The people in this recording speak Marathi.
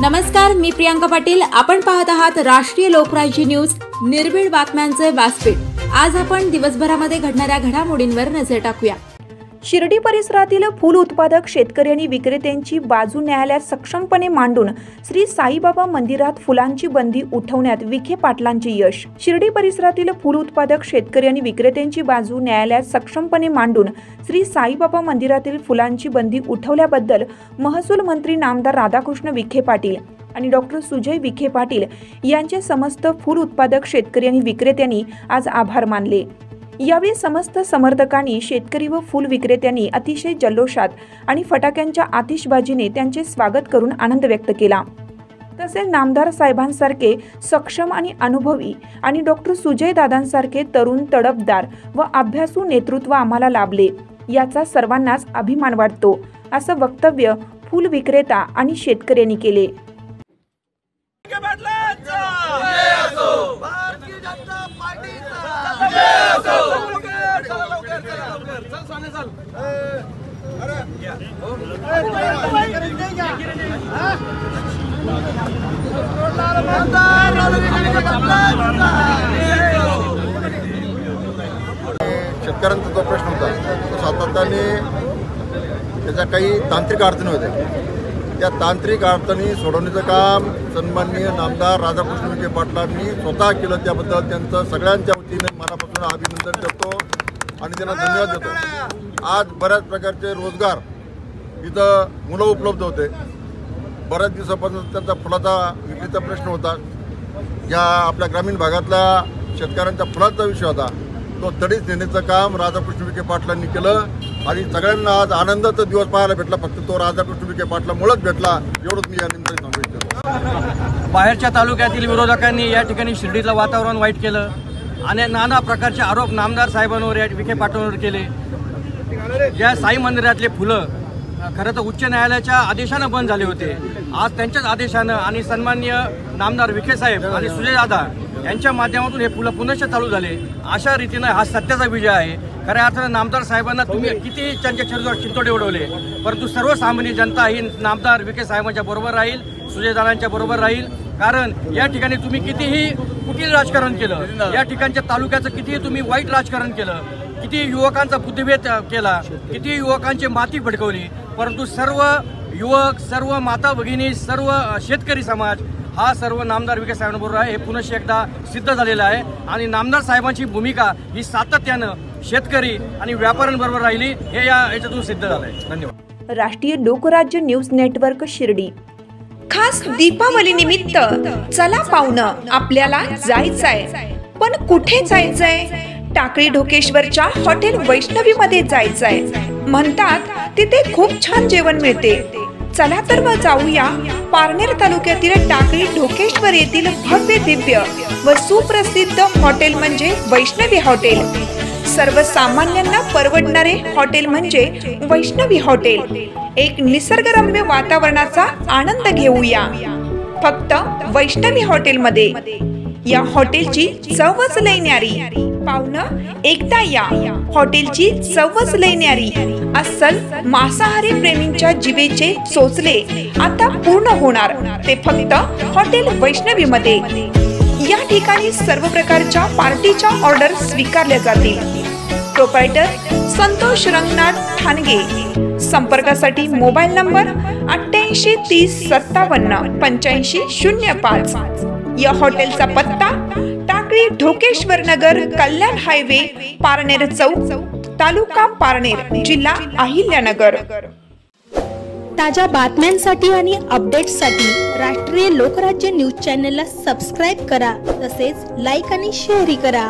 नमस्कार, मी प्रियांका पाटील. आपण पाहत आहात राष्ट्रीय लोकराज्य न्यूज, निर्भीड बातम्यांचे व्यासपीठ. आज आपण दिवसभरामध्ये घडणाऱ्या घडामोडींवर नजर टाकूया. शिर्डी परिसरातील फूल उत्पादक शेतकरी आणि विक्रेत्यांची बाजू न्यायालयात सक्षमपणे मांडून श्री साईबाबा मंदिरात फुलांची बंदी उठवण्यात विखे पाटलांचे यश. शिर्डी परिसरातील फूल उत्पादक शेतकरी आणि विक्रेत्यांची बाजू न्यायालयात सक्षमपणे मांडून श्री साईबाबा मंदिरातील फुलांची बंदी उठवल्याबद्दल महसूल मंत्री नामदार राधाकृष्ण विखे पाटील आणि डॉक्टर सुजय विखे पाटील यांचे समस्त फूल उत्पादक शेतकरी आणि विक्रेत्यांनी आज आभार मानले. यावेळी समस्त समर्थकांनी, शेतकरी व फूल विक्रेत्यांनी अतिशय जल्लोषात आणि फटाक्यांच्या आतिषबाजीने त्यांचे स्वागत करून आनंद व्यक्त केला. तसेच नामदार साहेबांसारखे सक्षम आणि अनुभवी आणि डॉक्टर सुजय दादांसारखे तरुण, तडफदार व अभ्यासू नेतृत्व आम्हाला लाभले, याचा सर्वांनाच अभिमान वाटतो, असं वक्तव्य फूल विक्रेता आणि शेतकऱ्यांनी केले. शेतकऱ्यांचा जो प्रश्न होता तो सातत्याने त्याच्या काही तांत्रिक अडचणी होत्या. त्या तांत्रिक अडचणी सोडवण्याचं काम सन्माननीय नामदार राधाकृष्ण विखे पाटलांनी स्वतः केलं. त्याबद्दल त्यांचं सगळ्यांच्या वतीने मनापासून अभिनंदन करतो आणि त्यांना धन्यवाद देतो. आज बऱ्याच प्रकारचे रोजगार इथं मुलं उपलब्ध होते. बऱ्याच दिवसापासून त्यांचा फुलाचा विक्रीचा प्रश्न होता. या आपल्या ग्रामीण भागातल्या शेतकऱ्यांच्या फुलाचा विषय होता. तो तडीच नेण्याचं काम राधाकृष्ण विखे पाटलांनी केलं आणि सगळ्यांना आज आनंदाचा दिवस पाहायला भेटला. फक्त तो राधाकृष्ण विखे पाटलामुळेच भेटला, एवढंच मी या निमित्ताने सांगू इच्छितो. बाहेरच्या तालुक्यातील विरोधकांनी या ठिकाणी शिर्डीचं वातावरण वाईट केलं आणि नाना प्रकारचे आरोप नामदार साहेबांवर, या विखे पाटलांवर केले. या साई मंदिरातले फुलं खरं तर उच्च न्यायालयाच्या आदेशानं बंद झाले होते. आज त्यांच्याच आदेशानं आणि सन्माननीय नामदार विखे साहेब आणि सुजय दादा यांच्या माध्यमातून हे फुलं पुनश्च चालू झाले. अशा रीतीनं हा सत्याचा विजय आहे. खऱ्या अर्थानं नामदार साहेबांना तुम्ही किती त्यांच्या शरीरावर चिंतोडे उडवले, परंतु सर्वसामान्य जनता ही नामदार विखे साहेबांच्या बरोबर राहील, सुजय दादांच्या बरोबर राहील. कारण या ठिकाणी तुम्ही कितीही कुटील राजकारण केलं, या ठिकाणच्या तालुक्याचं कितीही तुम्ही वाईट राजकारण केलं, किती युवकांचा बुद्धिभेद केला, किती युवकांची माती भडकवली, परंतु सर्व युवक, सर्व माता भगिनी, सर्व शेतकरी समाज हा सर्व नामदार विखे साहेबांबरोबर आहे. हे पुनश्च एकदा सिद्ध झालेलं आहे आणि नामदार साहेबांची भूमिका ही सातत्यानं शेतकरी आणि व्यापाऱ्यांबरोबर राहिली, हे याच्यातून सिद्ध झालं आहे. धन्यवाद. राष्ट्रीय लोकराज्य न्यूज नेटवर्क शिर्डी. खास दीपावली निमित्त चला पाहुणं, आपल्याला जायचंय. पण कुठे जायचंय? टाकळी ढोकेश्वरच्या हॉटेल वैष्णवी मध्ये जायचंय. म्हणतात तिथे खूप छान जेवण मिळते. चला तर मग जाऊया पारनेर तालुक्यातील टाकळी ढोकेश्वर येथील भव्य दिव्य व सुप्रसिद्ध हॉटेल म्हणजे वैष्णवी हॉटेल. सर्वसामान्यांना परवडणारे हॉटेल म्हणजे वैष्णवी हॉटेल. एक निसर्गरम्य वातावरणाचा आनंद घेऊया फक्त वैष्णवी हॉटेलमध्ये. या हॉटेलची चवच लय न्यारी. पाहुणं एकदा या, हॉटेलची चवच लय न्यारी. अस्सल मांसाहारी प्रेमींच्या जिभेचे चोचले आता पूर्ण होणार ते फक्त हॉटेल वैष्णवी मध्ये. या ठिकाणी सर्व प्रकारच्या पार्टीच्या ऑर्डर स्वीकारल्या जातील. प्रोप्रायटर संतोष रंगनाथ ठाणगे. संपर्कासाठी मोबाईल नंबर 88 30 57 85 05. या हॉटेलचा पत्ता टाकळी ढोकेश्वर नगर, कल्याण हायवे, पारनेर चौक, तालुका पारनेर, जिल्हा अहिल्यानगर. ताज्या बातम्यांसाठी आणि अपडेट्ससाठी राष्ट्रीय लोकराज्य न्यूज चॅनलला सबस्क्राईब करा. तसेच लाईक आणि शेअरही करा.